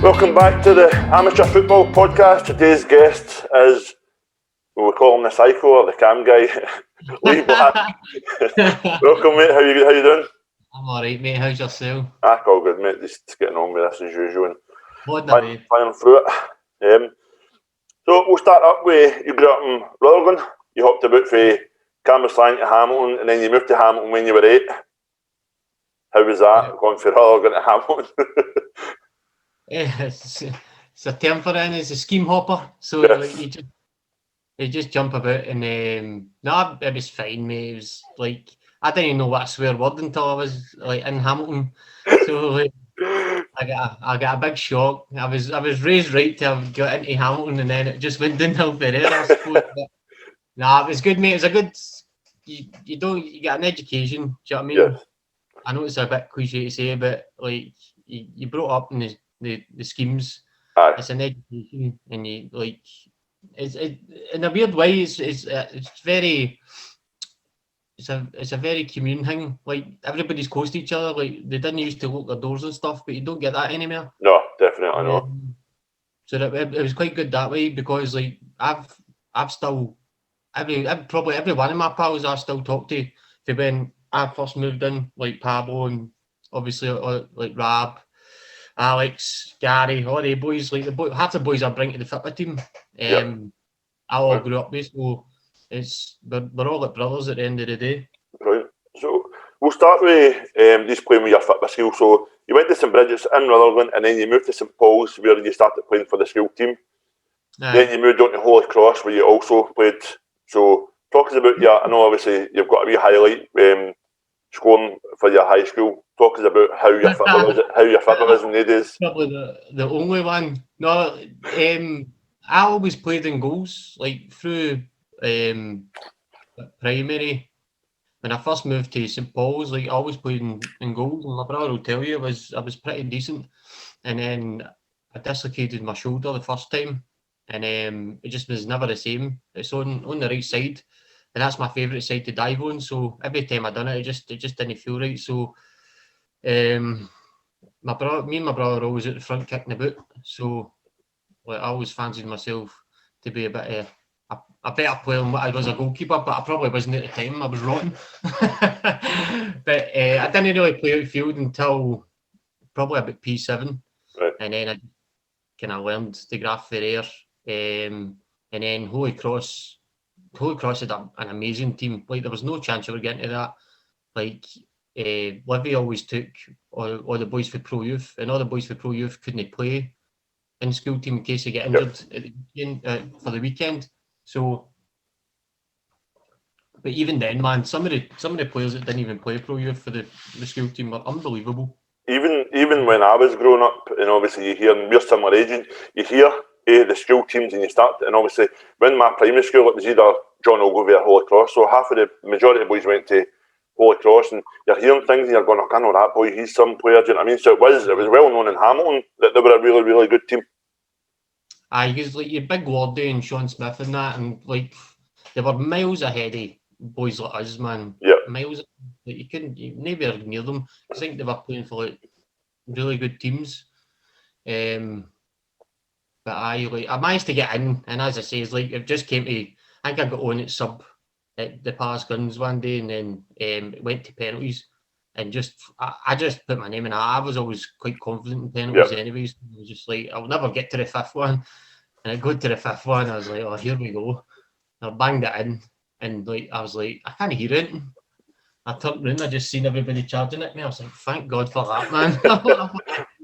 Welcome back to the Amateur Football Podcast. Today's guest is, we call him the Psycho or the Cam guy, Lee Black. Welcome, mate. How you doing? I'm alright, mate. How's yourself? All good, mate. Just getting on with this as usual and flying through it. So we'll start up with, you grew up in Rutherglen. You hopped about from Cambuslang to Hamilton, and then you moved to Hamilton when you were 8. How was that, going from Rutherglen to Hamilton? It's a term for it, it's a scheme hopper. So yes. like, you just jump about, and it was fine, mate. It was like, I didn't even know what a swear word until I was like in Hamilton. So like, I got a big shock. I was raised right to have got into Hamilton, and then it just went downhill from there, I suppose. But, it was good, mate. It was a good. You get an education. Do you know what I mean? Yes. I know it's a bit cliche to say, but like you brought up in the schemes. Aye. It's an education, and you like it's in a weird way. It's very. It's a very commune thing. Like everybody's close to each other. Like they didn't used to lock their doors and stuff, but you don't get that anymore. No, definitely not. So it was quite good that way, because like I've still probably every one of my pals I still talk to from when I first moved in, like Pablo and obviously like Rab, Alex, Gary, all the boys. Like half the boys I bring to the football team. I all grew up with, so we're all like brothers at the end of the day. Right. So we'll start with just playing with your football skill. So you went to St Bridget's in Rutherglen, and then you moved to St Paul's where you started playing for the school team. Then you moved on to Holy Cross where you also played. So talk us about I know obviously you've got a wee highlight scoring for your high school. Talk us about how your football is in the days. Probably the only one. No, I always played in goals, like through primary. When I first moved to St Paul's, like I always played in goals, and my brother will tell you I was pretty decent. And then I dislocated my shoulder the first time, and it just was never the same. It's on the right side, and that's my favourite side to dive on. So every time I done it, it just didn't feel right. So me and my brother always at the front kicking the boot. So like I always fancied myself to be a bit a better player than what I was a goalkeeper, but I probably wasn't at the time. I was rotten. But I didn't really play outfield until probably about P7. Right. And then I kind of learned the graph for there. And then Holy Cross had an amazing team. Like there was no chance you were getting to that. Like Livy always took all the boys for Pro Youth, and all the boys for Pro Youth couldn't play in school team in case they get injured for the weekend. So, but even then, man, some of the players that didn't even play Pro Youth for the school team were unbelievable. Even when I was growing up, and obviously you hear, and we're similar age, you hear the school teams, and you start, and obviously when my primary school, it was either John Ogilvie or Holy Cross, so half of the majority of the boys went to Holy Cross, and you're hearing things and you're going, I know that boy, he's some player, do you know what I mean? So it was well known in Hamilton that they were a really, really good team. Because like your Big Wardy and Sean Smith and that, and like they were miles ahead of boys like us, man. Yeah. Miles. Like you never near them. I think they were playing for like really good teams. But I managed to get in, and as I say, it's like it just came to. I think I got on at sub at the Palace Guns one day, and then went to penalties, and I just put my name in. I was always quite confident in penalties, anyways. I was just like, I'll never get to the fifth one, and I got to the fifth one. I was like, oh, here we go. I banged it in, and like I was like, I can't hear it. I turned around, I just seen everybody charging at me. I was like, thank God for that, man.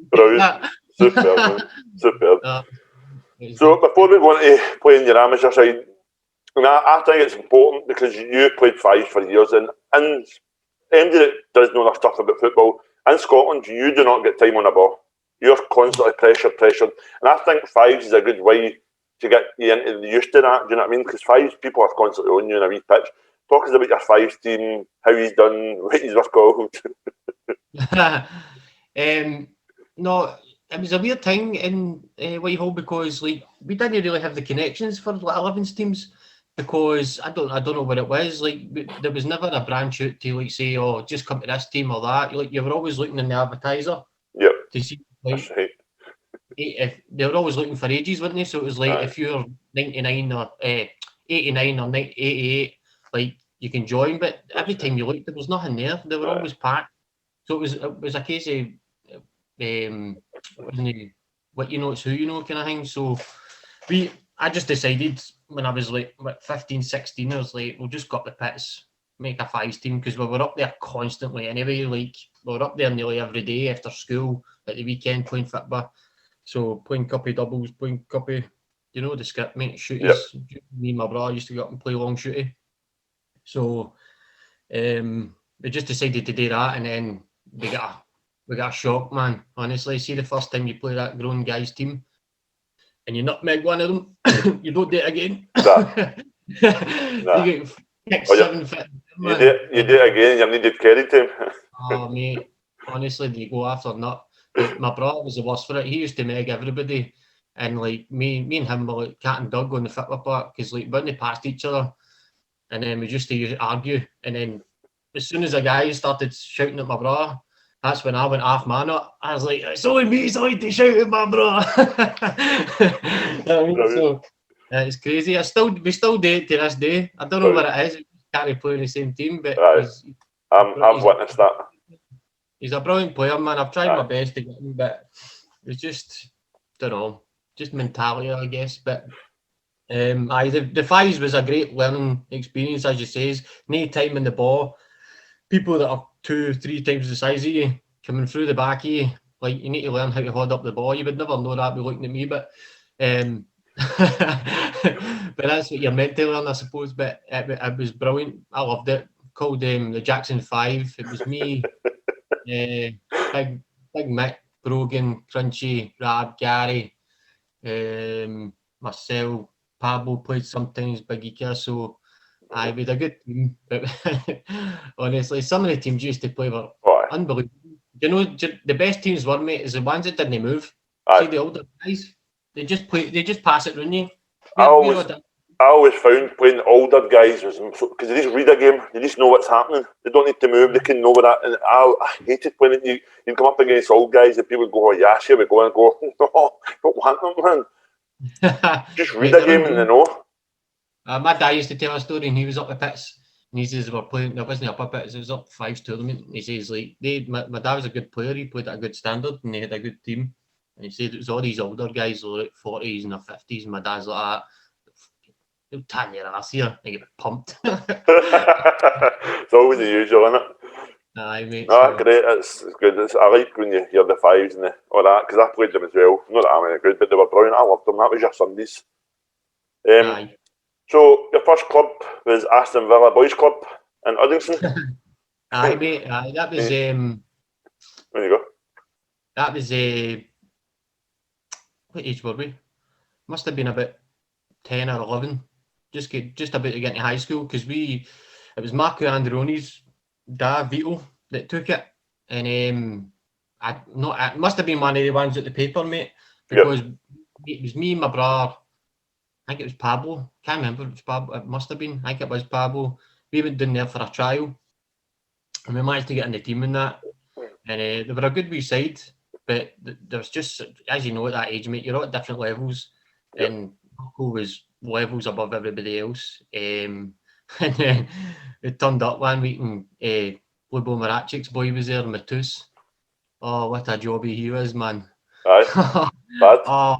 Brilliant. Superb, man. Superb. So before we go on to playing your amateur side, I think it's important because you played fives for years, and anybody that does know their stuff about football, in Scotland, you do not get time on a ball. You're constantly pressured. And I think fives is a good way to get you into used to that, do you know what I mean? Because fives, people are constantly on you in a wee pitch. Talk us about your fives team, how he's done, what he's was called. No, it was a weird thing in Whitehall because like we didn't really have the connections for like 11s teams because I don't know what it was. Like there was never a branch out to like say, oh, just come to this team or that. Like you were always looking in the advertiser. Yep. To see like, that's right. if they were always looking for ages, weren't they? So it was like if you're 99 or 89 or 88, like you can join, but every time you looked, there was nothing there. They were always packed. So it was a case of what you know, it's who you know kind of thing. So I just decided when I was like 15, 16, I was like, we'll just go up the pits, make a fives team, because we were up there constantly anyway. Like we were up there nearly every day after school at the weekend playing football. So playing cuppy doubles, playing cuppy, you know the script, mate, shooties. Yep. Me and my brother used to go up and play long shooty. So we just decided to do that, and then we got a shock, man. Honestly, see the first time you play that grown guys team, and you nutmeg one of them, you don't do it again. Nah. You get 7 foot. You do it again, you needed carry time. Oh, mate, honestly, you go after nut. My brother was the worst for it. He used to meg everybody, and like me and him were like cat and dog on the football park, because like when they passed each other, and then we just used to argue, and then as soon as a guy started shouting at my brother, that's when I went half man up. I was like, it's only me, it's only to shout at my brother. So it's crazy. We still do it to this day. I don't know what it is. We can't play in the same team, but I've witnessed that. He's a brilliant player, man. I've tried my best to get him, but it's just, don't know, just mentality, I guess. But the fives was a great learning experience, as you say. No time in the ball. People that are 2-3 times the size of you coming through the back of you, like you need to learn how to hold up the ball. You would never know that by looking at me, but but that's what you're meant to learn, I suppose. But it was brilliant. I loved it. Called the Jackson 5. It was me, Big Mick, Brogan, Crunchy, Rab, Gary, myself, Pablo played sometimes, Big Ika, so we had a good team. But honestly, some of the teams used to play were unbelievable. You know, the best teams were, mate, is the ones that didn't move. See the older guys, they just pass it around you. I always found playing older guys was, because they just read a game, they just know what's happening. They don't need to move, they can know that. And I hated playing it. You'd come up against old guys and people would go, oh, yes, here we go, and go, no, don't want them, man. Just read a game and they know. My dad used to tell a story, and he was up the pits, and he says they were playing. It wasn't up the pits; it was up fives tournament. And he says like my dad was a good player. He played at a good standard, and they had a good team. And he said it was all these older guys, like 40s and their 50s, and my dad's like that. They'll tan your ass here and get pumped. It's always the usual, isn't it? Aye, mate. No, great. It's good. I like when you hear the fives and all that, because I played them as well. Not that I'm any good, but they were brilliant. I loved them. That was your Sundays. Aye. So your first club was Aston Villa Boys Club in Uddingston. Aye, mate. Aye, that was. There you go. That was what age were we? Must have been about 10 or 11. Just about to get into high school, because it was Marco Androni's dad, Vito, that took it, and it must have been one of the ones at the paper, mate, because it was me and my brother. I think it was Pablo. Can't remember if it was Pablo. It must have been. I think it was Pablo. We went down there for a trial, and we managed to get in the team in that. And they were a good wee side, but there was just, as you know, at that age, mate, you're all at different levels, and Marco was levels above everybody else. And then we turned up one week, and Blue Bomberachic's boy was there, Matus. Oh, what a jobby he was, man. Aye. Bad. Oh,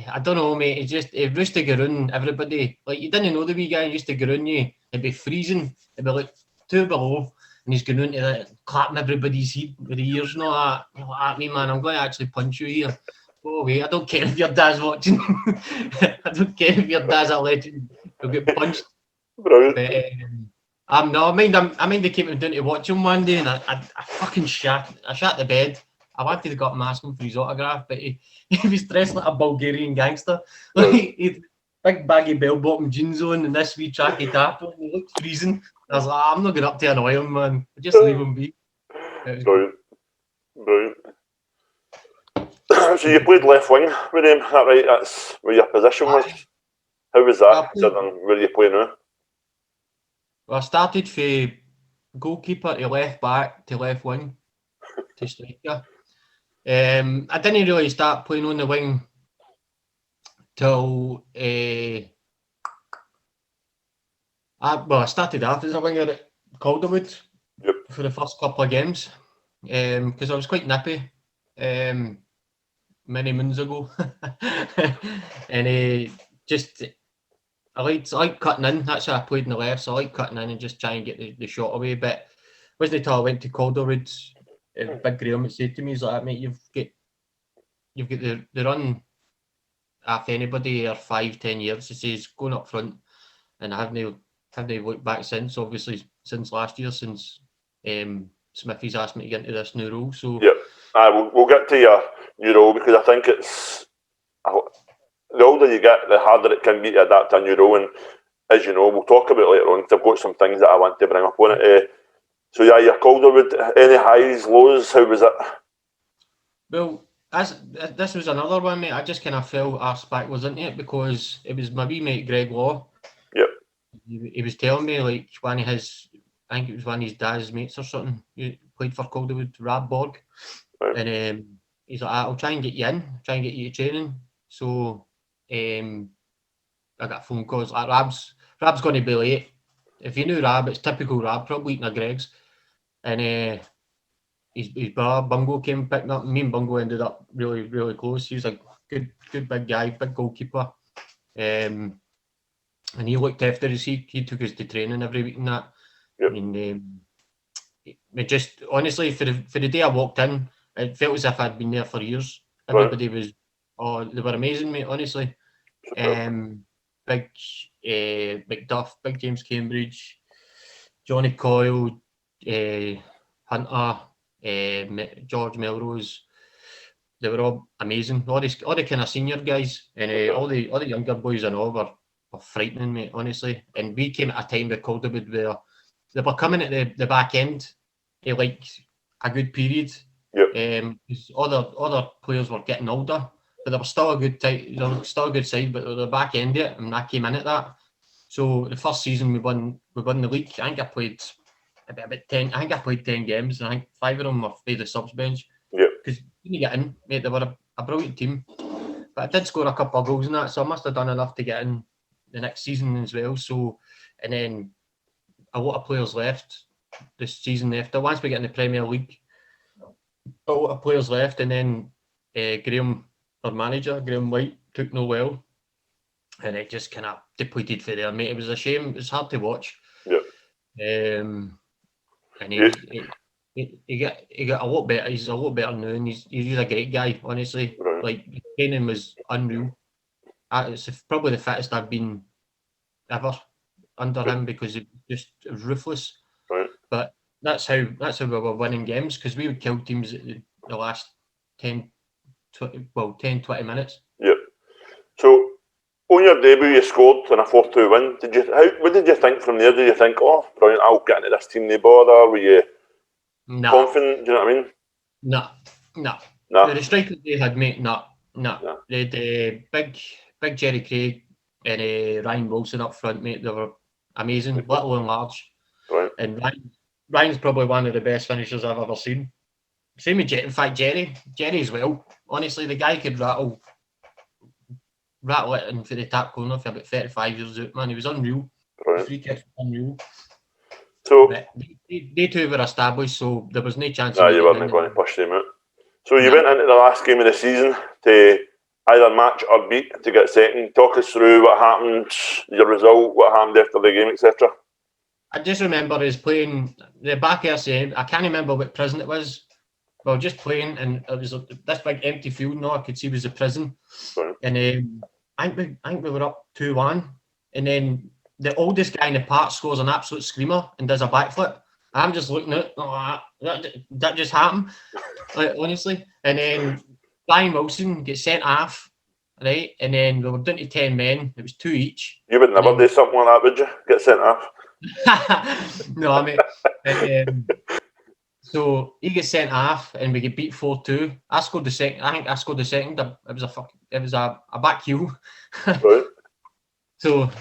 I don't know, mate. He used to go around everybody. Like, you didn't know the wee guy used to go around you. It'd be freezing. It'd be like 2 below. And he's going around to clapping everybody's head with the ears and all that. You're like, at me, man, I'm going to actually punch you here. Go away. I don't care if your dad's watching. I don't care if your dad's a legend. You'll get punched. Brilliant. But, I mind they came down to watch him one day, and I fucking shat the bed. I wanted to go up and ask him for his autograph, but he was dressed like a Bulgarian gangster. Like, he had big baggy bell-bottom jeans on and this wee tracky top on, and he looked freezing. I was like, I'm not going up to annoy him, man. Just leave him be. Brilliant. So you played left wing with him, that right? That's where your position was. How was that, considering where you play now? Well, I started from goalkeeper to left back to left wing to striker. I didn't really start playing on the wing till I started off as a winger at Calderwood for the first couple of games because I was quite nippy many moons ago, and I like cutting in. That's why I played in the left. So I like cutting in and just try and get the shot away. But it wasn't until I went to Calderwood, Big Graham said to me, he's like, mate, you've got the run off anybody or 5-10 years. He says going up front, and I haven't looked back since. Obviously, since last year, since Smithy's asked me to get into this new role. So we'll get to your new role because I think it's the older you get, the harder it can be to adapt to a new role. And as you know, we'll talk about it later on because I've got some things that I want to bring up on it. So yeah, you're Calderwood. Any highs, lows? How was it? Well, this was another one, mate. I just kind of fell arse backwards into it because it was my wee mate Greg Law. Yep. He was telling me like one of his, I think it was one of his dad's mates or something. He played for Calderwood, Rab Borg, right. And he's like, I'll try and get you in, try and get you to training. So I got phone calls like Rab's going to be late. If you knew Rab, it's typical Rab, probably eating a Greg's, and his brother Bungo came and picked me up. Me and Bungo ended up really, really close. He was a good big guy, big goalkeeper. And he looked after us. He took us to training every week and that. Yep. And it just honestly for the day I walked in, it felt as if I'd been there for years. Everybody was they were amazing, mate, honestly. Big McDuff, Big James Cambridge, Johnny Coyle, Hunter, George Melrose, they were all amazing. All the kind of senior guys and all the younger boys and all were frightening, mate, honestly. And we came at a time with Calderwood where they were coming at the back end of like a good period. Because other players were getting older, but they were still a good side, but they were back end of it, and I came in at that. So the first season we won the league. I think I played about 10. I think I played 10 games, and I think 5 of them were for the subs bench. Because you get in, mate. They were a brilliant team. But I did score a couple of goals in that, so I must have done enough to get in the next season as well. So, and then a lot of players left this season after. Once we get in the Premier League, a lot of players left, and then Graham, our manager, Graham White, took no well. And it just kind of depleted for there, mate. It was a shame. It was hard to watch. And he got a lot better. He's a lot better now, and he's a great guy, honestly. Right. Like, his training was unreal. It's probably the fittest I've been ever under him because it was ruthless. Right. But that's how we were winning games, because we would kill teams at the last 10, 20 minutes. Yep. So on your debut, you scored in a 4-2 win. What did you think from there? Did you think, oh, brilliant, I'll get into this team, no bother? Were you confident? Do you know what I mean? No. The strikers they had, mate, no. They had big Jerry Craig and Ryan Wilson up front, mate. They were amazing, little and large. Right. And Ryan's probably one of the best finishers I've ever seen. Same with Jerry. In fact, Jerry as well. Honestly, the guy could rattle it in for the tap corner for about 35 years out, man. He was unreal. Right. Free kicks were unreal. So they two were established, so there was no chance. You weren't going to push them out. So you went into the last game of the season to either match or beat to get second. Talk us through what happened, your result, what happened after the game, etc. I just remember us playing the back of the I can't remember what prison it was. We were just playing, and it was this big empty field. No, I could see was the prison. Right. And I think we were up 2-1, and then the oldest guy in the park scores an absolute screamer and does a backflip. I'm just looking at that just happened, like, honestly. And then Ryan Wilson gets sent off, right? And then we were down to 10 men. It was 2 each. You would never do something like that, would you? Get sent off? No, mate. So he gets sent off, and we get beat 4-2. I scored the second. I think I scored the second. It was a back heel. Right. So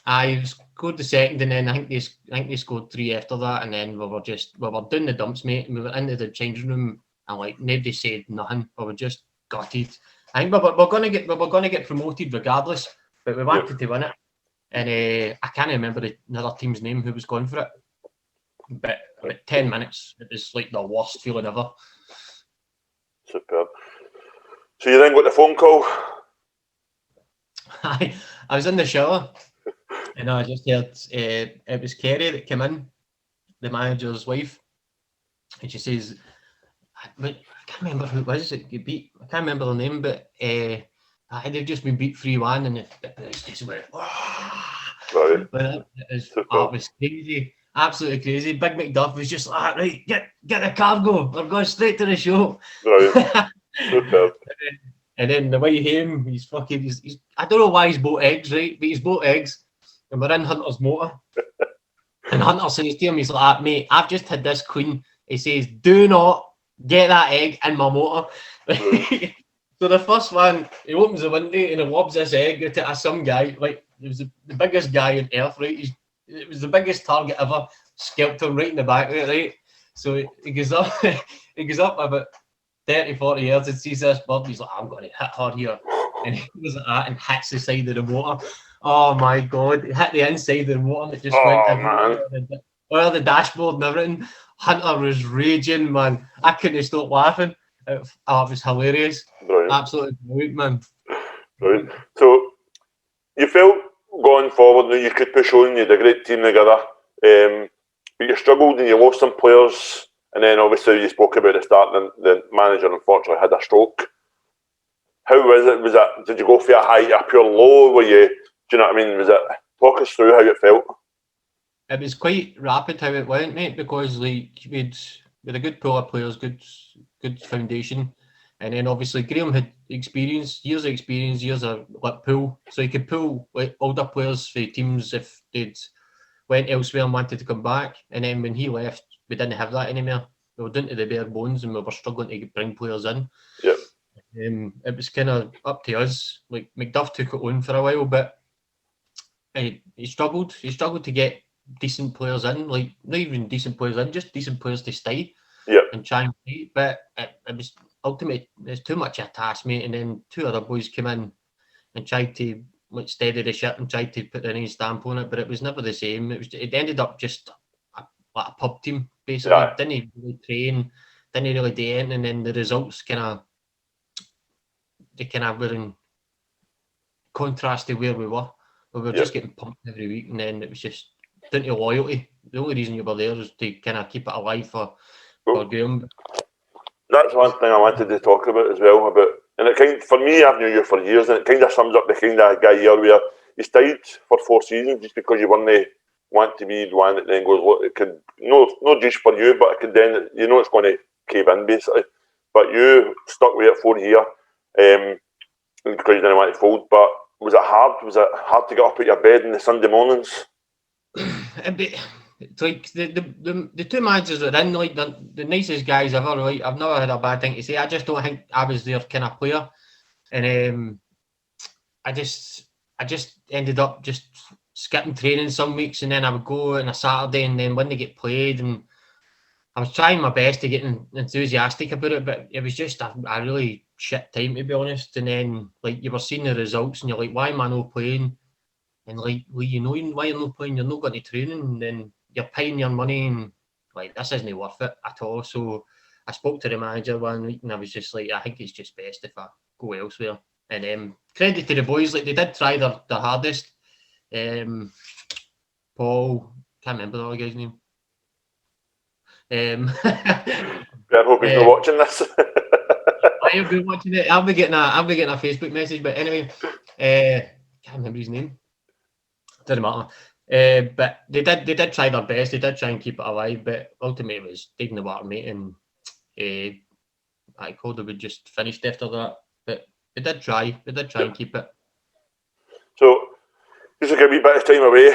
I scored the second, and then I think they scored 3 after that, and then we were doing the dumps, mate. And we were into the changing room and like nobody said nothing. We were just gutted. I think we're gonna get promoted regardless, but we wanted to win it. And I can't remember another team's name who was going for it. But about 10 minutes, it was like the worst feeling ever. Superb. So you then got the phone call? I was in the shower and I just heard it was Kerry that came in, the manager's wife, and she says, I can't remember who it was that you beat. I can't remember the name, but they've just been beat 3-1, and it just went. Right. It was crazy, absolutely crazy. Big McDuff was just like, right, get the cargo. We're going straight to the show. Right. Superb. And then the way home, he's I don't know why he's bought eggs, right? But he's bought eggs, and we're in Hunter's motor. And Hunter says to him, he's like, mate, I've just had this queen. He says, do not get that egg in my motor. So the first one, he opens the window and he lobs this egg at some guy. Like, it was the biggest guy on earth, right? It was the biggest target ever. Scalped him right in the back, right? So he goes up, about 30, 40 yards and sees this bird. He's like, I'm going to hit her here. And he goes like that and hits the side of the motor. Oh my God. It hit the inside of the motor and it just went over the dashboard and everything. Hunter was raging, man. I couldn't stop laughing. It was hilarious. Brilliant. Absolutely brilliant, man. Brilliant. So you felt going forward that you could push on, you had a great team together, but you struggled and you lost some players, and then obviously you spoke about the start, and the manager unfortunately had a stroke. How was it? Did you go for a high, a pure low? Do you know what I mean? Talk us through how it felt. It was quite rapid how it went, mate, because like we had a good pool of players, good foundation, and then obviously Graham had years of like pool, so he could pull like older players for teams if they'd went elsewhere and wanted to come back. And then when he left, we didn't have that anymore. We were down to the bare bones, and we were struggling to bring players in. Yeah. It was kind of up to us. Like McDuff took it on for a while, but he struggled. He struggled to get decent players in, like not even decent players in, just decent players to stay. Yeah. And try and play. But it was ultimately it's too much of a task, mate. And then two other boys came in and tried to like steady the ship and tried to put their own stamp on it, but it was never the same. It ended up just like a pub team basically. Yeah. Didn't really train, didn't really do anything, and then the results kind of were in contrast to where we were. We were just getting pumped every week, and then it was just down to loyalty. The only reason you were there was to kind of keep it alive for Graham. That's one thing I wanted to talk about as well. And for me, I've known you for years, and it kind of sums up the kind of guy here where you stayed for 4 seasons just because you weren't want to be the one that then goes, look, it could no just for you, but it could then it's going to cave in basically. But you stuck with it for a year because you didn't want to fold. But was it hard? Was it hard to get up out your bed in the Sunday mornings? It's like the two managers that are in, like the nicest guys ever. Right, I've never had a bad thing to say. I just don't think I was their kind of player, and I just ended up just skipping training some weeks, and then I would go on a Saturday, and then when they get played, and I was trying my best to get enthusiastic about it, but it was just a really shit time, to be honest. And then like you were seeing the results, and you're like, why am I not playing? And like, well, why you're not playing? You're not going to training, and then you're paying your money, and like this isn't worth it at all. So I spoke to the manager one week, and I was just like, I think it's just best if I go elsewhere. And credit to the boys, like they did try their hardest. Paul, can't remember the other guy's name. I hope he's not watching this. I've been watching it. I'll be getting a Facebook message, but anyway, can't remember his name. Doesn't matter. But they did try their best. They did try and keep it alive, but ultimately it was taking the water, mate. And Calder would just finished after that. But they did try. They did try and keep it. So you took a wee bit of time away,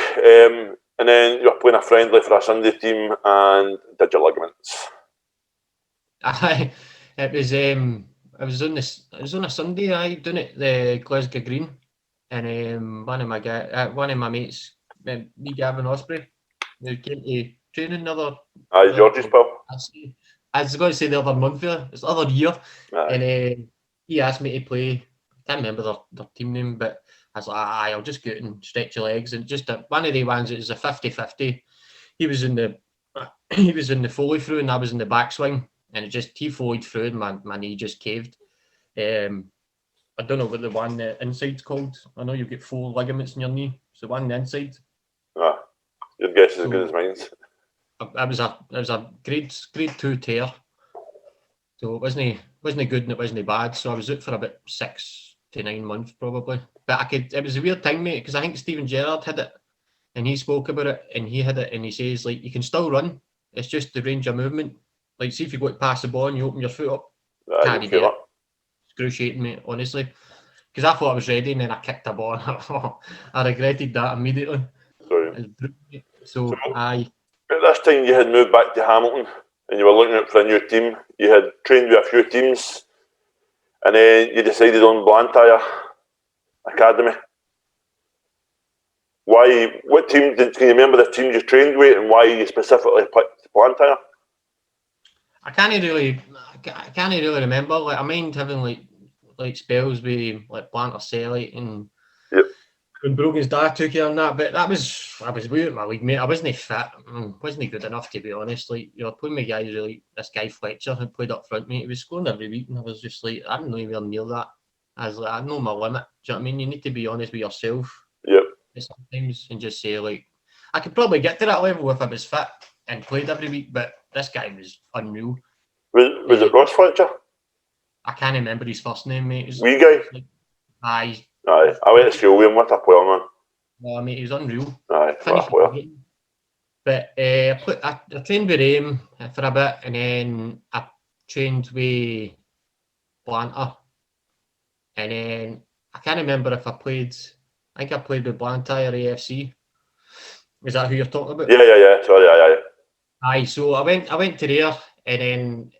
and then you were playing a friendly for a Sunday team and did your ligaments. It was on a Sunday. I done it the Glasgow Green, and one of my mates, me Gavin Osprey, who came to training another. George's pal. I was going to say the other month here, it's the other year, Aye. and he asked me to play. I can't remember their team name, but I was like, aye, I'll just go out and stretch your legs. And just one of the ones, it was a 50-50. He was in the foley through, and I was in the backswing, and he foleyed through, and my knee just caved. I don't know what the one inside's called. I know you've got 4 ligaments in your knee. So one the inside. Your guess is as good as mine. It was a grade 2 tear. So it wasn't good and it wasn't bad. So I was out for about 6 to 9 months probably. But it was a weird thing, mate, because I think Steven Gerrard had it and he spoke about it and he had it and he says, like, you can still run. It's just the range of movement. Like, see if you go to pass the ball and you open your foot up. Can't do it. Excruciating, mate, honestly. Because I thought I was ready and then I kicked the ball. I regretted that immediately. Sorry. So aye. At this time you had moved back to Hamilton and you were looking out for a new team. You had trained with a few teams and then you decided on Blantyre Academy. Why? What team can you remember the teams you trained with and why you specifically picked Blantyre? I can't really remember. Like, I mind having like spells with like Blantyre Selly and when Brogan's dad took you on that, but I was weird, my league mate. I wasn't fit, wasn't good enough to be honest. Like, you're playing with guys like this guy Fletcher who played up front, mate. He was scoring every week, and I was just like, I'm not even near that. I was like, I know my limit. Do you know what I mean? You need to be honest with yourself. Yep. Sometimes and just say, like, I could probably get to that level if I was fit and played every week, but this guy was unreal. Was it Ross Fletcher? I can't remember his first name, mate. Wee guy? Like, aye. Aye, I went to school with him. What a player, man. No, mate, he was unreal. Aye, what a player. But I trained with him for a bit, and then I trained with Blantyre. And then I can't remember if I played. I think I played with Blantyre AFC. Is that who you're talking about? Yeah. Sorry, aye. Aye, so I went to there, and then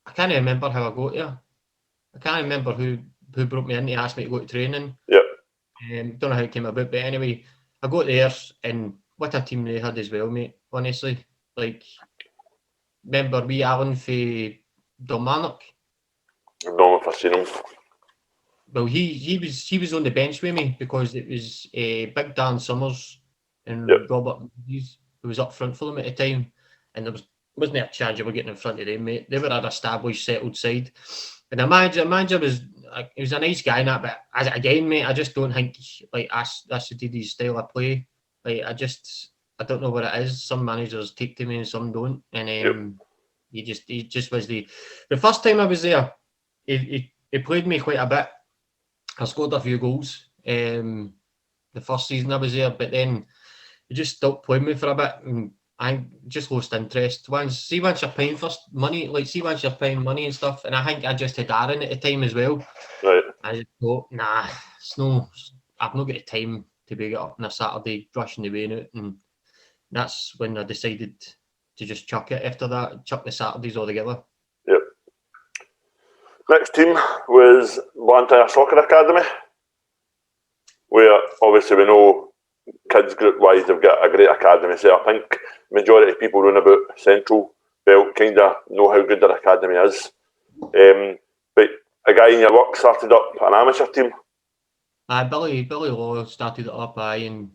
I can't remember how I got there. I can't remember who brought me in to ask me to go to training. Yep. Don't know how it came about, but anyway, I got there, and what a team they had as well, mate. Honestly, like, remember wee Alan for Kilmarnock? I don't know if I've seen him. Well, he was on the bench with me because it was Big Dan Summers and Robert who was up front for them at the time, and there wasn't a chance you were getting in front of them, mate. They were an established, settled side, and the manager was he was a nice guy in that, but again, mate, I just don't think like that's his style of play. Like, I don't know what it is. Some managers take to me and some don't, and he just was the first time I was there. He played me quite a bit. I scored a few goals the first season I was there, but then he just stopped playing me for a bit, and I just lost interest. Once you're paying for money, once you're paying money and stuff, and I think I just had Aaron at the time as well. Right. I just thought, nah, I've not got the time to be get up on a Saturday rushing the way out, and that's when I decided to just chuck it after that, chuck the Saturdays altogether. Yep. Next team was Blantyre Soccer Academy, where obviously we know kids group wise they've got a great academy set up. I think majority of people run about Central Belt kind of know how good their academy is. But a guy in your work started up an amateur team. Billy Law started it up, and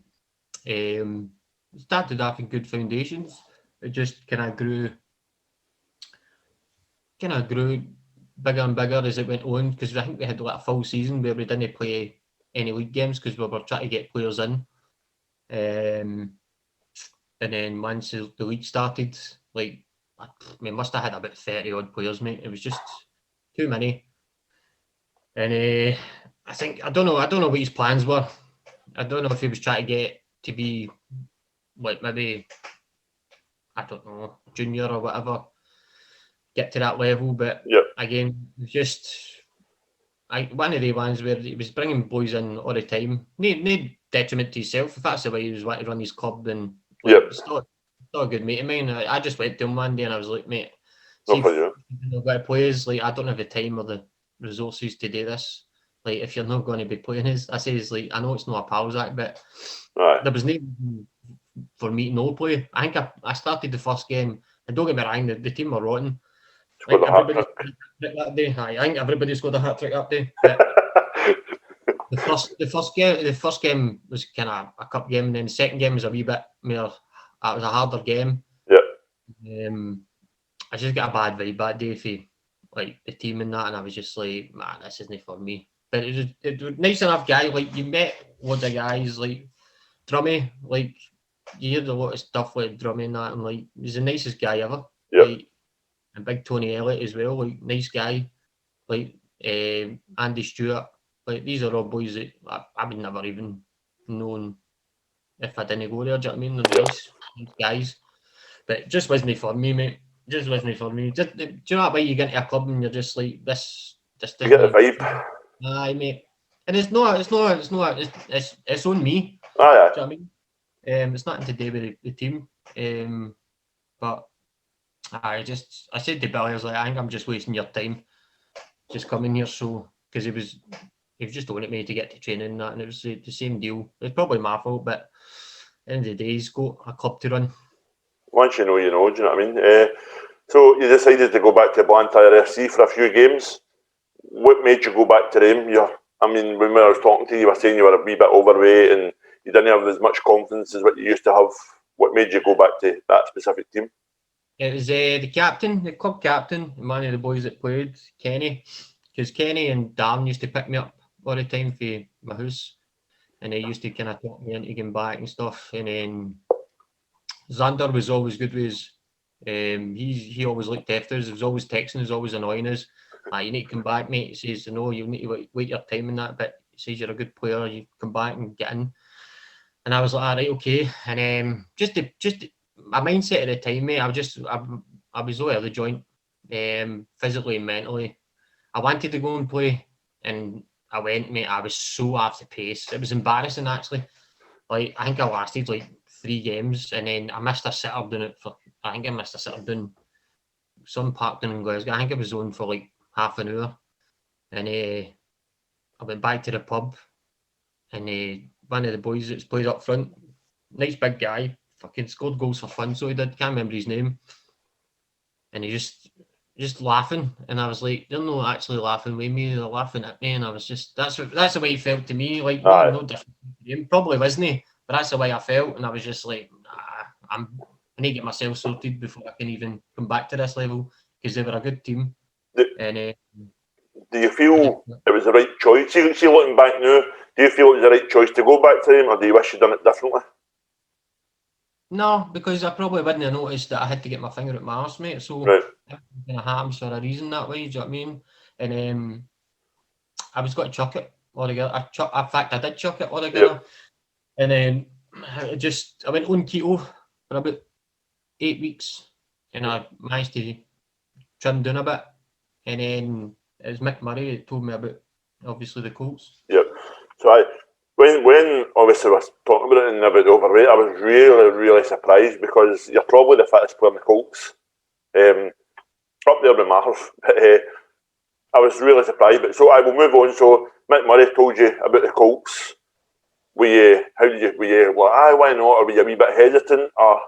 started off in good foundations. It just kind of grew bigger and bigger as it went on, because I think we had like a full season where we didn't play any league games because we were trying to get players in. And then once the league started, like, we must have had about 30 odd players, mate. It was just too many. And I don't know what his plans were. I don't know if he was trying to get to be like maybe, I don't know, junior or whatever, get to that level. But again, it was just one of the ones where he was bringing boys in all the time. No detriment to himself. If that's the way he was wanting to run his club, then it's not a good mate of mine. I just went to him one day and I was like, mate, see if you're going to play us, like, I don't have the time or the resources to do this. Like, if you're not going to be playing us, I says, like, I know it's not a pals act, but there was no for me to no play. I think I started the first game, and don't get me wrong, the team were rotten, Scored a hat trick that day. I think everybody scored a hat trick that day. The first game was kind of a cup game, and then the second game was a wee bit more. It was a harder game. Yeah. I just got a bad vibe that day for like the team and that, and I was just like, man, this isn't for me. But it was nice enough guy. Like you met loads of guys like Drummy. Like you heard a lot of stuff like Drummy and that, and like he's the nicest guy ever. Yeah. Like, and big Tony Elliott as well. Like nice guy. Like Andy Stewart. Like these are all boys that I would never even known if I didn't go there. Do you know what I mean? They're nice guys, but it just wasn't for me, mate. Just wasn't for me. Do you know that way you get into a club and you're just like this? You get the vibe. Aye, mate. And it's on me. Aye. Do you know what I mean? It's nothing to do with the team. But I said to Billy, I was like, I think I'm just wasting your time, just coming here. So because he was just owing it me to get to training and that, and it was the same deal. It's probably my fault, but at the end of the day, he's got a club to run. Once you know, do you know what I mean? So you decided to go back to Blantyre FC for a few games. What made you go back to them? When I was talking to you, you were saying you were a wee bit overweight and you didn't have as much confidence as what you used to have. What made you go back to that specific team? It was the club captain, one of the boys that played, Kenny. Because Kenny and Darren used to pick me up all the time for my house. And they used to kind of talk me into getting back and stuff. And then Xander was always good with his. He always looked after us. He was always texting us, always annoying us. You need to come back, mate. He says, no, you need to wait your time and that. But he says, you're a good player. You come back and get in. And I was like, all right, okay. And just my mindset at the time, mate, I was so out of the joint, physically and mentally. I wanted to go and play, and I went, mate. I was so off the pace. It was embarrassing, actually. Like, I think I lasted like 3 games, and then I missed a sit-up doing it for. I think I missed a sit-up doing some park down in Glasgow. I think I was on for like half an hour, and I went back to the pub, and one of the boys that's played up front, nice big guy, fucking scored goals for fun. So he did. Can't remember his name, and he just laughing, and I was like, they're not actually laughing with me, they're laughing at me, and I was just, that's the way he felt to me, like, no different to him, probably wasn't he, but that's the way I felt, and I was just like, I need to get myself sorted before I can even come back to this level, because they were a good team. Do you feel it was the right choice? See, looking back now, do you feel it was the right choice to go back to him, or do you wish you'd done it differently? No, because I probably wouldn't have noticed that I had to get my finger at my arse, mate. So everything kind of happens for a reason that way. Do you know what I mean? And I was going to chuck it altogether. In fact, I did chuck it altogether. Yep. And then I went on keto for about 8 weeks, and I managed to trim down a bit. And then it was Mick Murray that told me about, obviously, the Colts. Yep. So When obviously we were talking about it and about the overweight, I was really, really surprised because you're probably the fittest player in the Colts. Up there with Maher's. But I was really surprised. But so I will move on. So Mick Murray told you about the Colts. Were you why not? Or were you a wee bit hesitant? Or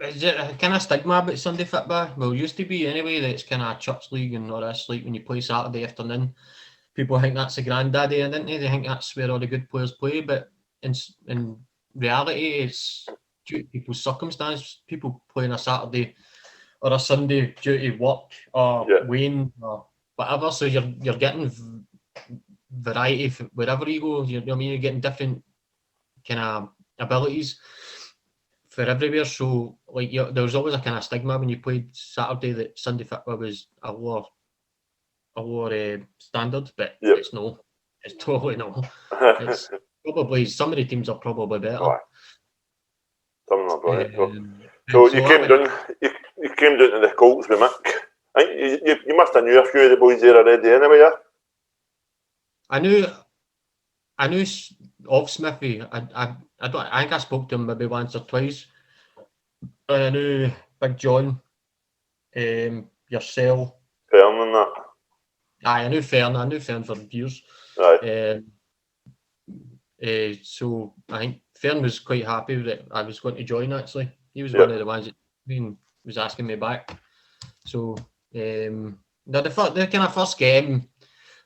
is it a kind of stigma about Sunday football? Well, it used to be anyway, that it's kind of a church league and all this, like when you play Saturday afternoon. People think that's the granddaddy, don't they? They think that's where all the good players play, but in reality, it's due to people's circumstance. People play on a Saturday or a Sunday due to work or weighing or whatever. So you're getting variety wherever you go. You know what I mean? You're getting different kind of abilities for everywhere. So like there was always a kind of stigma when you played Saturday that Sunday football was a lower standard, but it's totally no. It's probably some of the teams are probably better. Some of them are brilliant. So you came down to the Colts with Mick. I think you must have knew a few of the boys there already anyway, yeah? I knew of Smithy. I think I spoke to him maybe once or twice. I knew Big John, yourself. Fern and that. I knew Fern for years. Right. So I think Fern was quite happy that I was going to join, actually. He was one of the ones that was asking me back. So The kind of first game,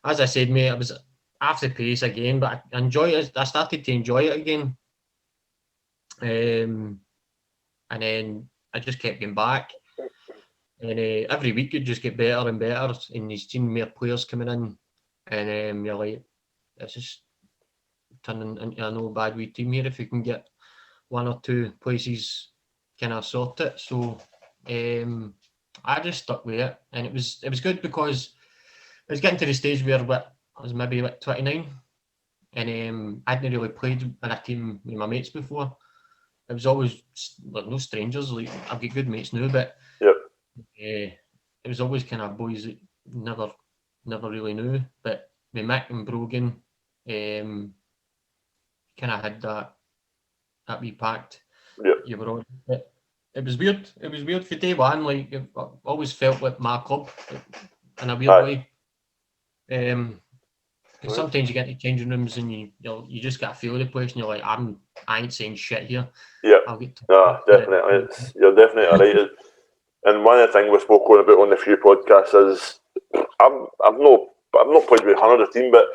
as I said, mate, I was off the pace again, but I enjoy it. I started to enjoy it again. And then I just kept going back. And every week you just get better and better, and you've seen more players coming in. And you're like, it's just turning into a no bad wee team here if you can get one or two places kind of sorted. So I just stuck with it, and it was good because I was getting to the stage where I was maybe 29, and I hadn't really played in a team with my mates before. It was always like no strangers. Like I've got good mates now, but it was always kind of boys that never really knew. But with Mick and Brogan, kind of had that wee pact. You were on. It was weird. It was weird for day one. Like I always felt like my club in a weird way. Because sometimes you get to changing rooms and you just get a feel of the place and you're like, I ain't saying shit here. Yeah. Definitely. You're definitely right. And one of the things we've spoken about on a few podcasts is I've not played with hundreds of team, but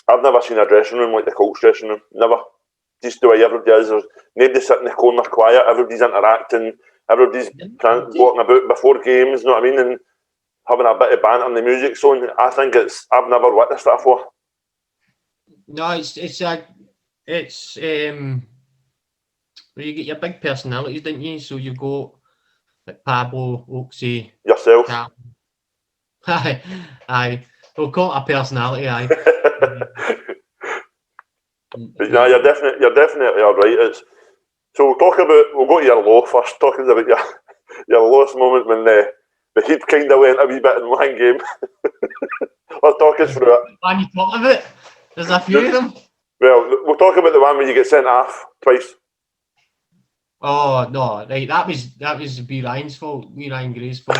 I've never seen a dressing room like the Colts dressing room. Never. Just the way everybody is. There's nobody sitting in the corner quiet. Everybody's interacting. Everybody's walking about before games. You know what I mean? And having a bit of banter and the music. So I think I've never witnessed that before. No, it's well, you get your big personalities, didn't you? So you've got like Pablo, Oaksy, yourself. Aye. We'll call it a personality, aye. But no, you're definitely all right. So we'll go to your low first. Talking about your lowest moment when the heat kind of went a wee bit in one game. Let's talk us through it. When you talk about it, there's a few of them. Well, we'll talk about the one where you get sent off twice. Oh no, right, that was B. Ryan's fault, B. Ryan Gray's fault.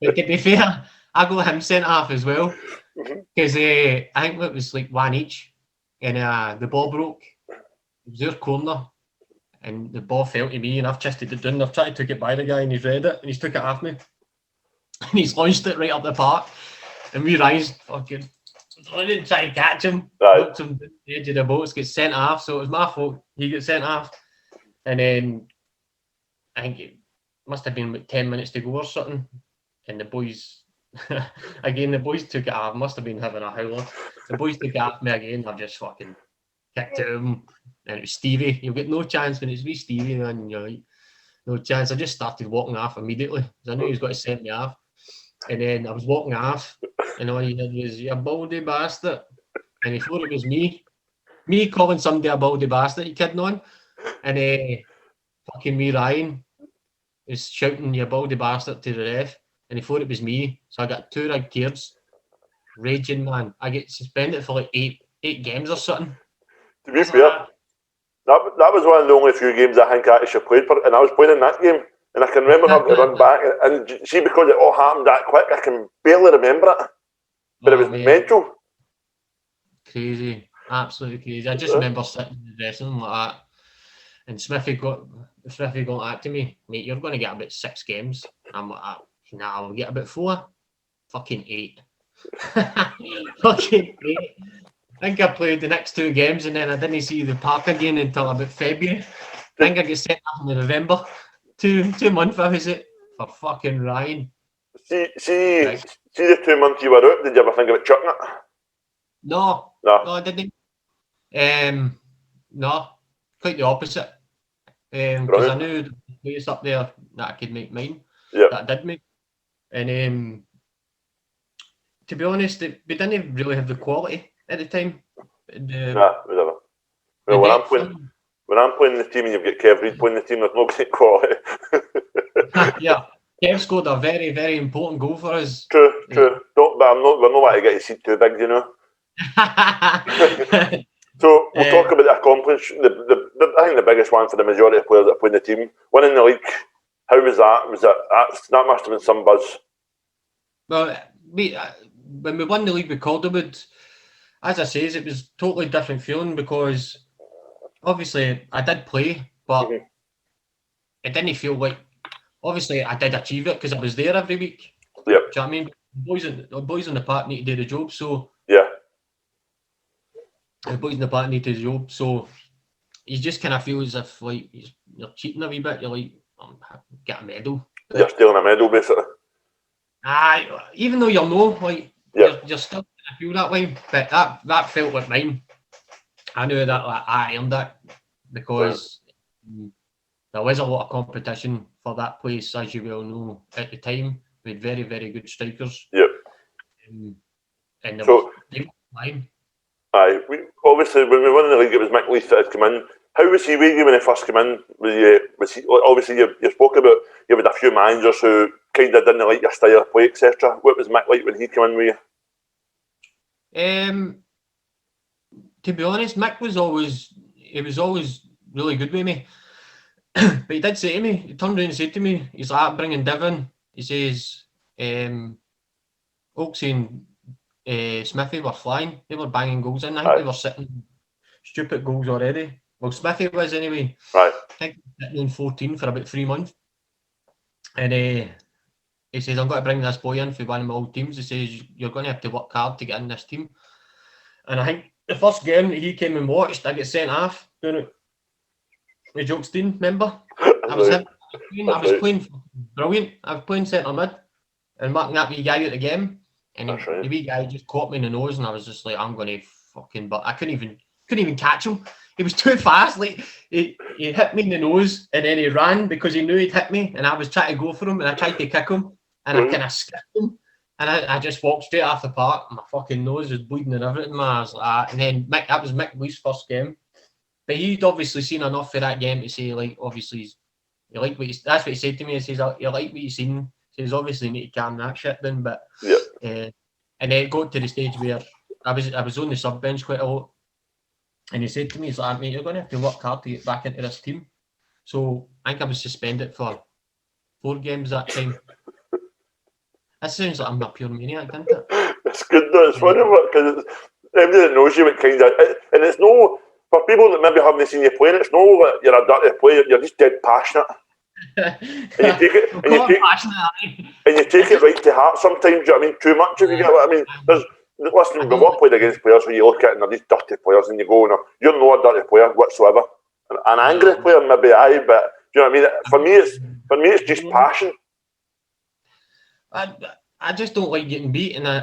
But to be fair, I got him sent off as well. Because I think it was like one each. And the ball broke. It was their corner. And the ball fell to me and I've chested it down. I've tried to take it by the guy and he's read it and he's took it off me. And he's launched it right up the park. And me Ryan's fucking I didn't try and catch him. Looked him to the edge of the box, gets sent off, so it was my fault. He gets sent off. And then I think it must have been like 10 minutes to go or something. And the boys again, the boys took it off. Must have been having a howler. The boys took it off me again. I've just fucking kicked it him. And it was Stevie. You'll get no chance when it's me, Stevie, man. You're like, no chance. I just started walking off immediately because I knew he was going to send me off. And then I was walking off, and all he did was, "You baldy bastard." And he thought it was me calling somebody a baldy bastard, you kidding on? And fucking me, Ryan, is shouting, "You baldy bastard," to the ref. And he thought it was me. So I got 2 red cards. Raging, man. I get suspended for like 8 games or something. To be fair, that was one of the only few games I think I actually played for, and I was playing in that game. And I can remember having to run back, and see, because it all happened that quick, I can barely remember it. But it was mental. Crazy. Absolutely crazy. I just remember sitting in the dressing room like that. And Smithy got that to me, "Mate, you're going to get about 6 games." I'm like, "Nah, I'll get about 4. Fucking 8. Fucking 8. I think I played the next 2 games and then I didn't see the park again until about February. I think I get sent off in November. 2 months I was it for fucking Ryan. See the 2 months you were out, did you ever think about chucking it? No, I didn't. No, quite the opposite. Because I knew the place up there that I could make mine. Yeah. That I did make. And to be honest, we didn't really have the quality at the time. Nah, we never. Well, when I'm playing the team and you've got Kev Reid playing the team, there's no great quality. Yeah, Kev scored a very, very important goal for us. True. We're not want to get his seat too big, you know. So we'll talk about the accomplishment. I think the biggest one for the majority of players that play in the team, winning the league. How was that? That must have been some buzz. Well, when we won the league with Calderwood, as I say, it was totally different feeling because obviously I did play, but it didn't feel like. Obviously, I did achieve it because I was there every week. Yep. Do you know what I mean? The boys in the park need to do the job, so Yeah. the boys in the park need to do the job, so you just kind of feel as if like you're cheating a wee bit. You're like, get a medal. You're stealing a medal, basically. Even though you'll know, like, Yep. you're still gonna feel that way. But that felt like mine. I knew that like, I earned that because there was a lot of competition for that place, as you well know, at the time. We had very, very good strikers. Yep. And they So, were fine. Aye, obviously when we won the league, it was Mick Leith that had come in. How was he with you when he first came in? Was he, obviously you spoke about you had a few managers who kind of didn't like your style of play, etc. What was Mick like when he came in with you? To be honest, Mick was always really good with me. But he did say to me, he turned around and said to me, he's like, bringing Devon, he says, Oaksy and Smithy were flying, they were banging goals in. I think they were sitting stupid goals already. Well, Smithy was anyway. Right. I think he was sitting on 14 for about 3 months. And he says, I'm going to bring this boy in for one of my old teams. He says, you're going to have to work hard to get in this team. And I think the first game that he came and watched, I get sent off doing it. The Jokestein, remember? I was playing brilliant. I was playing centre mid and marking that wee guy out the game. And the wee guy just caught me in the nose, and I was just like, I'm going to fucking. But I couldn't even catch him. He was too fast. Like he hit me in the nose, and then he ran because he knew he'd hit me, and I was trying to go for him, and I tried to kick him, and I kind of skipped him. And I just walked straight off the park. My fucking nose was bleeding and everything. I was like, and then that was Mick Leith's first game. But he'd obviously seen enough for that game to say, like, obviously, you like what that's what he said to me. He says, you like what you seen. He says, obviously, you need to calm that shit down. But and then it got to the stage where I was on the sub bench quite a lot. And he said to me, he's like, mate, you're going to have to work hard to get back into this team. So I think I was suspended for 4 games that time. That sounds like I'm a pure maniac, doesn't it? It's good though, it's funny because everybody that knows you would kind of, and it's no, for people that maybe haven't seen you playing, it's no that you're a dirty player, you're just dead passionate. And you take it, and you take it right to heart sometimes, do you know what I mean? Too much, if you get what I mean. Listen, we've all played against players where you look at and they're these dirty players and you go, no, you're not a dirty player whatsoever. An angry player maybe aye, but do you know what I mean? For me it's just passion. I just don't like getting beat, and I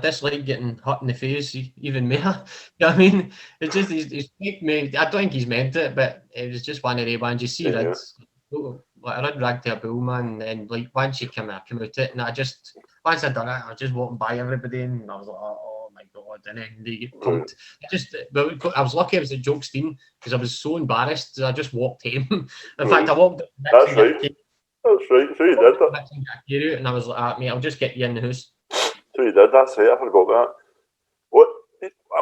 dislike getting hit in the face even more. You know what I mean? It's just he's me. I don't think he's meant it, but it was just one of the ones you see. Like I did rag to a bull, man, and like once you come out it, and once I done it, I just walking by everybody, and I was like, oh my god, and then they get pumped. I was lucky I was at Jokestein because I was so embarrassed. I just walked home. In fact, I walked. That's right. That's right, so you did that. And I was like, mate, I'll just get you in the house. So you did, that's right, I forgot that.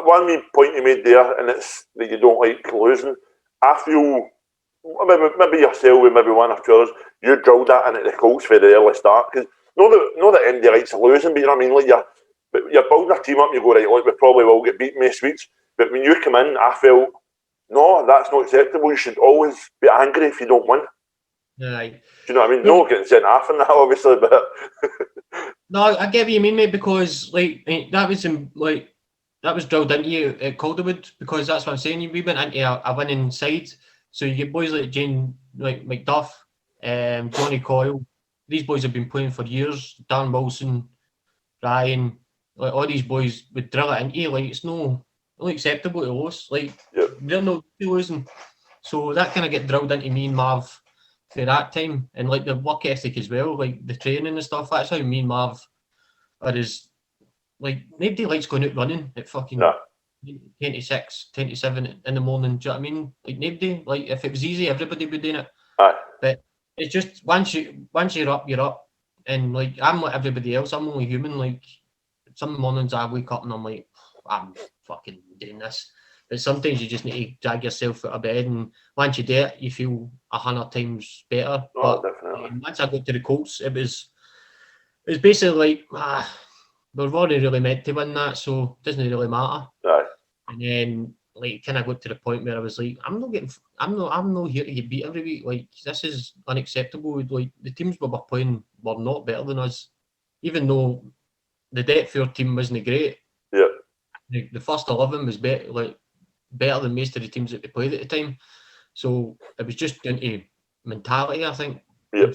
One wee point you made there, and it's that you don't like losing. I feel, maybe yourself with maybe one or two others, you drilled that into the Colts for the early start, because not that anybody likes losing, but you know what I mean, like you're building a team up, you go, right, look, we probably will get beat most weeks, but when you come in, I felt, no, that's not acceptable, you should always be angry if you don't win. Right. Do you know what I mean? No getting sent off in that, obviously, but no, I get what you mean, mate. Because like that was drilled into you at Calderwood. Because that's what I'm saying. We went into a winning side, so you get boys like Jane, like McDuff, Johnny Coyle. These boys have been playing for years. Dan Wilson, Ryan, like all these boys would drill it into you. Like it's no acceptable to lose. Like they're not losing, so that kind of get drilled into me and Marv for that time, and like the work ethic as well, like the training and stuff. That's how me and Marv are. Is like nobody likes going out running at fucking 26, 27 in the morning. Do you know what I mean? Like nobody. Like if it was easy, everybody would be doing it. But it's just once you're up, you're up. And like I'm like everybody else. I'm only human. Like some mornings I wake up and I'm like, I'm fucking doing this. But sometimes you just need to drag yourself out of bed, and once you do it, you feel 100 times better. Definitely. Once I got to the Colts, it was basically like, we're already really meant to win that, so it doesn't really matter. Aye. And then like kind of got to the point where I was like, I'm not here to get beat every week. Like, this is unacceptable. Like, the teams we were playing were not better than us, even though the depth of our team wasn't great. Yeah. The first 11 was better than most of the teams that we played at the time. So it was just down to mentality, I think. Yeah.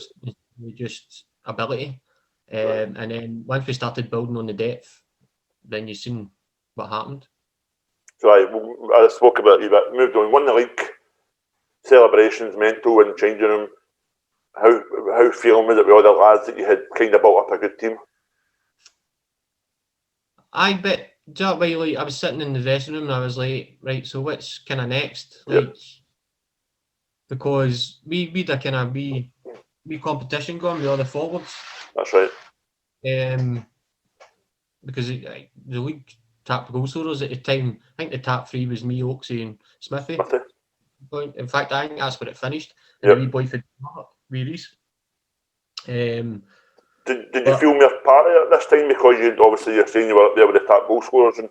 Just ability. And then once we started building on the depth, then you seen what happened. So I spoke about you, but moved on. Won the league, celebrations, mental in the changing room. How feeling was it with all the lads that you had kind of built up a good team? I bet. Do you know what, like, I was sitting in the dressing room and I was like, right, so what's kind of next? Like, because we the kind of we competition going with all the forwards. That's right. Because the league tapped goal scorers at the time. I think the top three was me, Oaksy, and Smithy. In fact, I think that's where it finished. And the wee boy for Reese. Did you feel more part of it this time, because you're saying you were up there with the top goal scorers, and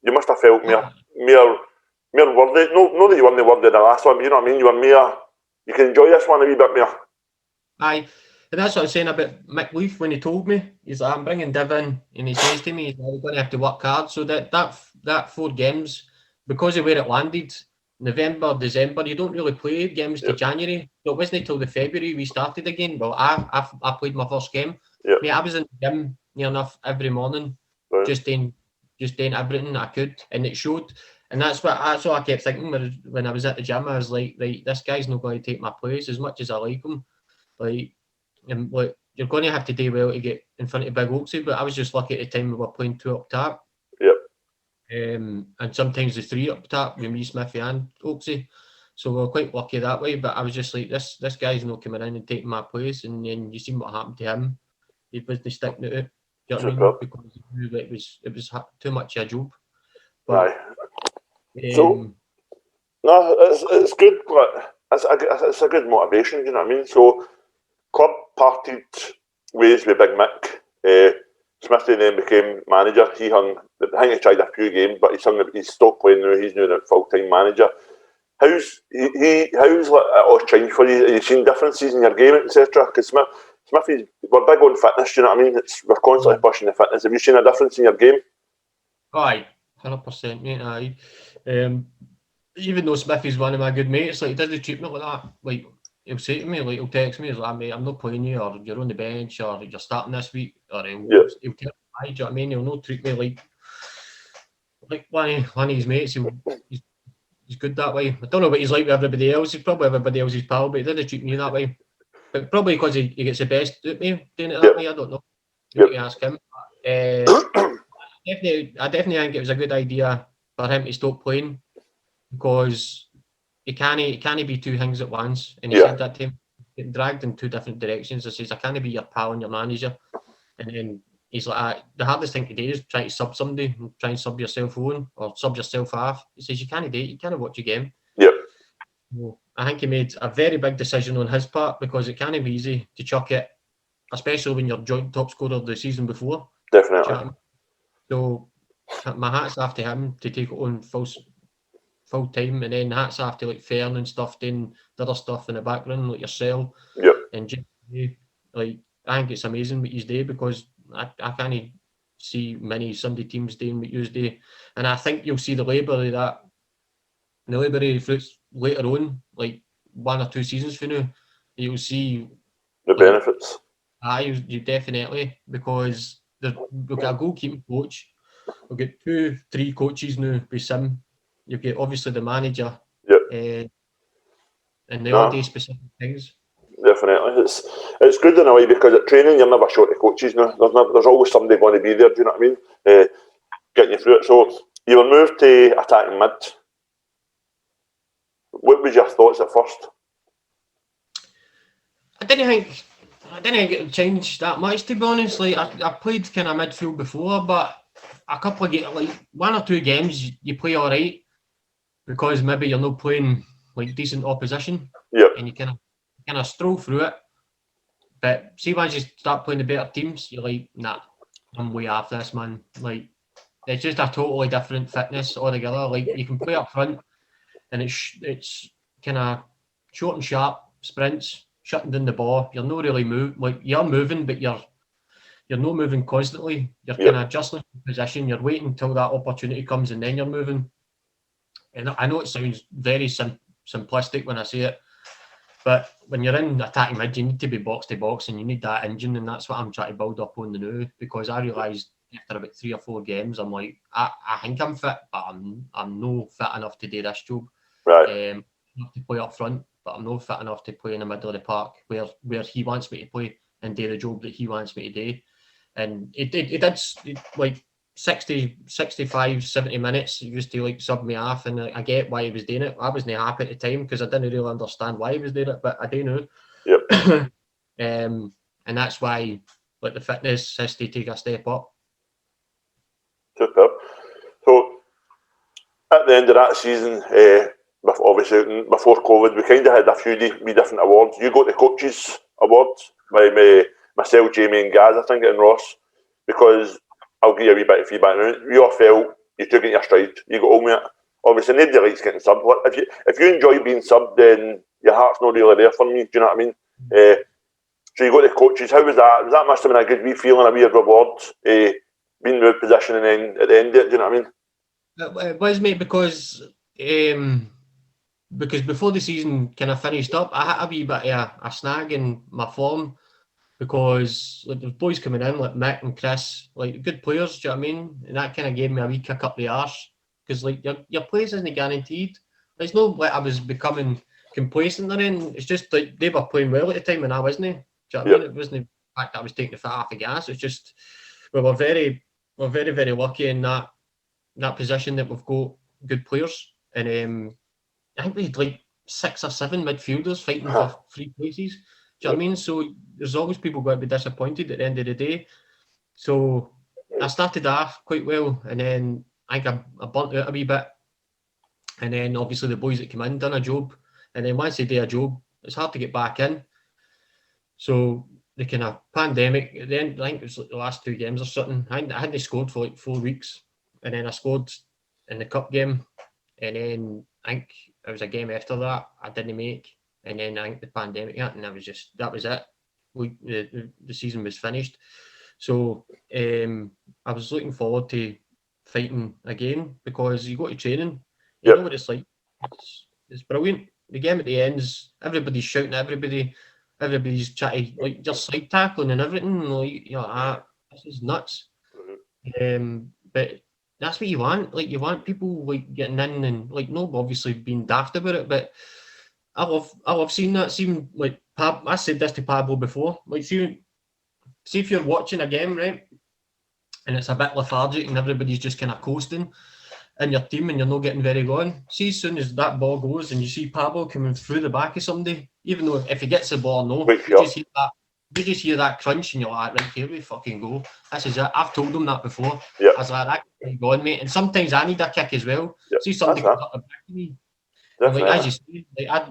you must have felt more worthy? No, that you weren't worthy in the last one, but you know what I mean. You were more. You can enjoy this one a wee bit more. Aye, and that's what I was saying about Mick Leaf when he told me. He's like, I'm bringing Div in, and he says to me, "We're going to have to work hard." So that 4 games, because of where it landed, November, December, you don't really play games to January. So it wasn't until the February we started again. Well, I played my first game. Mate, I was in the gym near enough every morning, just doing everything I could, and it showed. And that's what I kept thinking when I was at the gym. I was like, right, this guy's not going to take my place as much as I like him. Like, you're going to have to do well to get in front of Big Oaksy, but I was just lucky at the time we were playing 2 up top. And sometimes the 3 up top with me, Smithy and Oaksy. So we were quite lucky that way, but I was just like, this guy's not coming in and taking my place. And then you seen what happened to him. He wasn't sticking to it. Do you know what I mean? Because he knew that it was too much of a job. But, so, no, it's good, but it's a good motivation, you know what I mean? So, club parted ways with Big Mick. Smithy then became manager. I think he tried a few games, but he's stopped playing now. He's now a full-time manager. How's it all changed for you? Have you seen differences in your game, etc.? Because Smithy's, we're big on fitness, you know what I mean? We're constantly pushing the fitness. Have you seen a difference in your game? Aye, 100%, mate. Aye. Even though Smithy's one of my good mates, like, he doesn't treat me like that. Like, he'll say to me, like, he'll text me, he's like, mate, I'm not playing you, or you're on the bench, or you're starting this week, or he'll tell me, do you know what I mean? He'll not treat me like one of his mates. He's good that way. I don't know what he's like with everybody else. He's probably everybody else's pal, but he doesn't treat me that way. But probably because he gets the best out of me doing it that way. I don't know. You need to ask him. I definitely think it was a good idea for him to stop playing, because he can't be 2 things at once. And he said that to him, getting dragged in 2 different directions. He says, I can't be your pal and your manager. And then he's like, the hardest thing to do is try to sub somebody and try and sub yourself on or sub yourself off. He says, you can't do it. You can't watch your game. So I think he made a very big decision on his part, because it can't be easy to chuck it, especially when you're joint top scorer the season before. Definitely. So my hat's off to him to take it on full time, and then hats off to like Fern and stuff doing the other stuff in the background, like yourself. And just, like, I think it's amazing what you do, because I can't see many Sunday teams doing what you do, and I think you'll see the labour of that, the labour of fruits later on, like 1 or 2 seasons from now. You'll see the benefits. You definitely, because we've got a goalkeeping coach, we've got 2-3 coaches now with Sim. You've got obviously the manager, and they all do specific things. Definitely, it's good in a way, because at training you're never short of coaches now. There's always somebody going to be there. Do you know what I mean? Getting you through it. So you were moved to attacking mid. What was your thoughts at first? I didn't think it changed that much, to be honest. Like, I played kind of midfield before, but a couple of games, like 1 or 2 games, you play all right, because maybe you're not playing like decent opposition, and you kind of stroll through it. But see, once you start playing the better teams, you're like, nah, I'm way off this, man. Like, it's just a totally different fitness altogether. Like you can play up front, and it's kind of short and sharp sprints, shutting down the ball. You're not really you're moving, but you're not moving constantly. You're kind of adjusting position. You're waiting until that opportunity comes, and then you're moving. And I know it sounds very simplistic when I say it, but when you're in attacking mid, you need to be box to box, and you need that engine, and that's what I'm trying to build up on the new. Because I realised after about 3 or 4 games, I'm like, I think I'm fit, but I'm no fit enough to do this job. Right. Enough to play up front, but I'm not fit enough to play in the middle of the park where he wants me to play and do the job that he wants me to do. And it did like 60, 65, 70 minutes. He used to like sub me off, and I get why he was doing it. I wasn't happy at the time because I didn't really understand why he was doing it, but I do know. Yep. And that's why like the fitness has to take a step up. Superb. So at the end of that season, obviously before COVID, we kind of had a few different awards. You got the coaches awards by myself, Jamie, and Gaz, I think, and Ross, because I'll give you a wee bit of feedback now. You all felt you took it in your stride. You got on with it. Obviously, nobody likes getting subbed. If you enjoy being subbed, then your heart's not really there for me. Do you know what I mean? So you got the coaches. How was that? Was that must have been a good wee feeling, a wee reward, being moved position, and then at the end of it, do you know what I mean? It was, mate, because before the season kind of finished up, I had a wee bit of a snag in my form. Because like the boys coming in like Mick and Chris, like good players, do you know what I mean? And that kind of gave me a wee kick up the arse because like your place isn't guaranteed. It's not like I was becoming complacent or anything. It's just like they were playing well at the time and I wasn't. Do you know what I mean? It wasn't the fact that I was taking the foot off the gas. It's just we're very very lucky in that position that we've got good players, and I think we had like 6 or 7 midfielders fighting for 3 places. Do you know what I mean? So there's always people going to be disappointed at the end of the day. So I started off quite well, and then I think I burnt out a wee bit. And then obviously the boys that come in done a job, and then once they do a job, it's hard to get back in. So the kind of pandemic at the end, I think it was like the last 2 games or something. I hadn't scored for like 4 weeks, and then I scored in the cup game, and then I think it was a game after that I didn't make. And then I think the pandemic hit, and that was it. The season was finished. So I was looking forward to fighting again because you go to training, you know what it's like. It's brilliant. The game at the end is everybody's shouting at everybody. Everybody's trying to like just side tackling and everything. Like you're like, this is nuts. But that's what you want. Like you want people like getting in and like no obviously being daft about it, but I love seeing that. Seeing like I said this to Pablo before. Like see if you're watching a game, right, and it's a bit lethargic and everybody's just kind of coasting in your team and you're not getting very going. See, as soon as that ball goes and you see Pablo coming through the back of somebody, even though if he gets the ball, you just hear that crunch and you're like, right, here we fucking go. This is it. I've told him that before. I was like, that can go on, mate. And sometimes I need a kick as well. See somebody comes up the back of me. Like as you say, like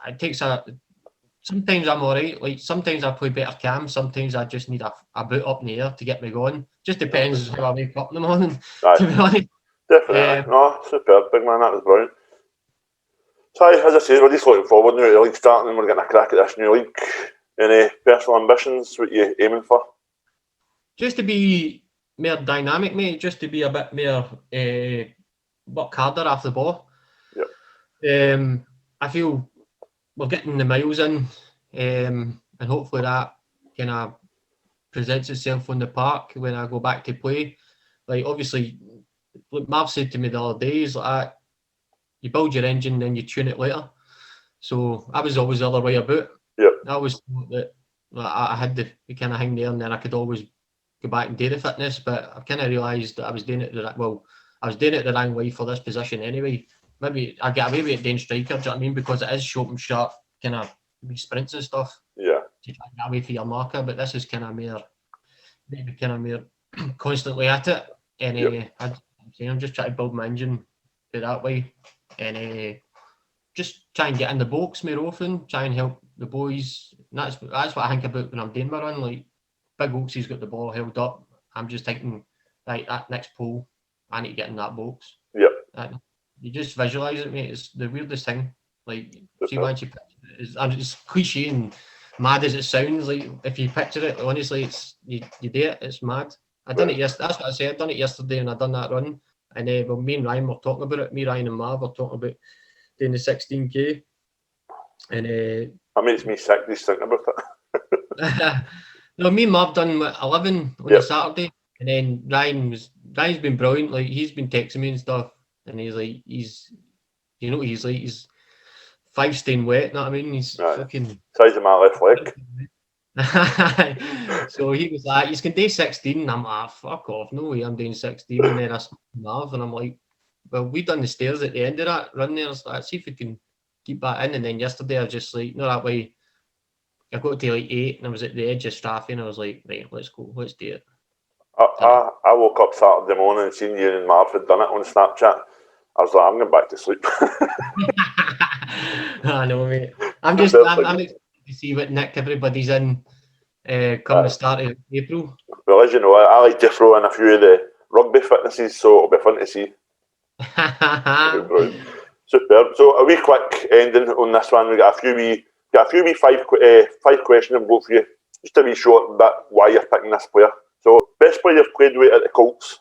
it takes a. Sometimes I'm alright. Like sometimes I play better cam. Sometimes I just need a boot up in the air to get me going. Just depends how I wake up in the morning. To be honest. Definitely. No, superb, big man. That was brilliant. So as I say, we're just looking forward now to the league starting, and we're getting a crack at this new league. Any personal ambitions? What you aiming for? Just to be more dynamic, mate. Just to be a bit more work harder after the ball. I feel we're getting the miles in, and hopefully that kind of presents itself on the park when I go back to play. Like obviously, like Marv said to me the other day, he's like, you build your engine, then you tune it later. So I was always the other way about. I always thought that I had the kind of hang there, and then I could always go back and do the fitness. But I've kind of realised that I was doing it the wrong way for this position anyway. Maybe I get away with it doing striker, do you know what I mean? Because it is short and sharp, kind of sprints and stuff. To try to get away for your marker, but this is kind of more constantly at it. And I'm just trying to build my engine that way, and just try and get in the box more often. Try and help the boys. And that's what I think about when I'm doing my run. Like Big Oaksy's got the ball held up. I'm just thinking, right, that next pole, I need to get in that box. Yep. You just visualise it, mate. It's the weirdest thing. Like, see, once you picture it, it's cliche and mad as it sounds. Like, if you picture it, honestly, it's you do it. It's mad. I done it yesterday. That's what I said. I done it yesterday, and I done that run. And well, me and Ryan were talking about it. Me, Ryan, and Marv were talking about doing the 16k. And that makes me sick just thinking about it. no, me and Marv done 11 on the Saturday, and then Ryan's been brilliant. Like, he's been texting me and stuff, and he's like, he's 5 staying wet. Know what I mean? He's fucking size of my left leg. So he was like, you can do 16, and I'm like, fuck off, no way I'm doing 16. And then I spoke to Marv, and I'm like, well, we done the stairs at the end of that run there, so let's see if we can keep that in. And then yesterday I was just like, no, that way I got to like 8, and I was at the edge of Strathie, and I was like, right, let's go, let's do it. I woke up Saturday morning and seen you and Marv had done it on Snapchat. I was like, I'm going back to sleep. I know, mate. I'm excited to see what Nick everybody's in come the start of April. Well, as you know, I like to throw in a few of the rugby fitnesses, so it'll be fun to see. Superb. So a wee quick ending on this one. We got a few wee five questions I've got for you. Just a wee short bit why you're picking this player. So, best player you've played with at the Colts?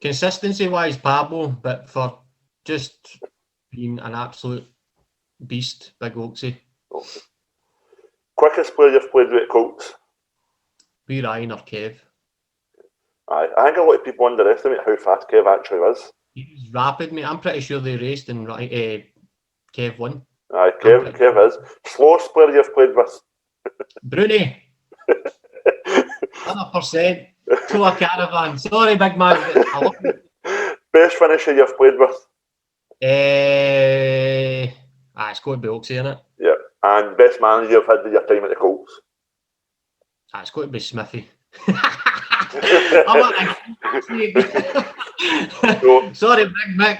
Consistency-wise, Pablo, but for just being an absolute beast, Big Oaksy. Okay. Quickest player you've played with at Colts? Be Ryan or Kev. Aye, I think a lot of people underestimate how fast Kev actually is. He's rapid, mate. I'm pretty sure they raced and Kev won. Aye, Kev is. Slowest player you've played with? Bruni. 100%. Tour Caravan. Sorry, big man. I love it. Best finisher you've played with? It's got to be Oaksy, innit? Yeah. And best manager you've had in your time at the Colts? It's got to be Smithy. Sorry, Big Mick.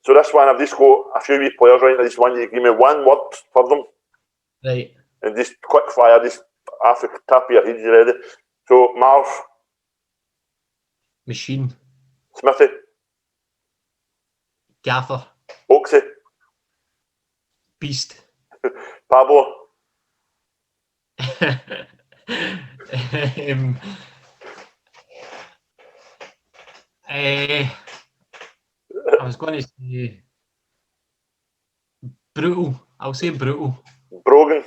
So this one, I've just got a few wee players, right? I just want you to give me one word for them. Right. And just quick fire, just off the top of your head, you ready? So, Marv. Machine. Smithy. Gaffer. Oaksy. Beast. Pablo. I was going to say brutal. I'll say brutal. Brogan.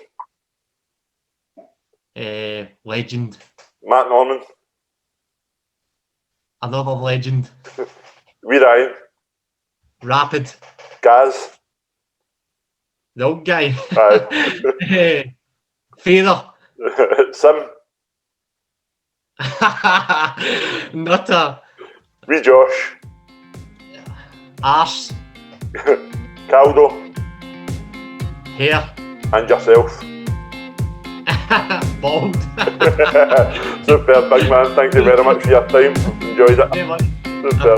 Legend. Matt Norman. Another legend. Wee Ryan. Rapid. Gaz. The old guy. Aye. Feather. Sim. Nutter. Wee Josh. Arse. Caldo. Hair. And yourself. Bald. Super, big man. Thank you very much for your time. Enjoyed it. Hey, Super.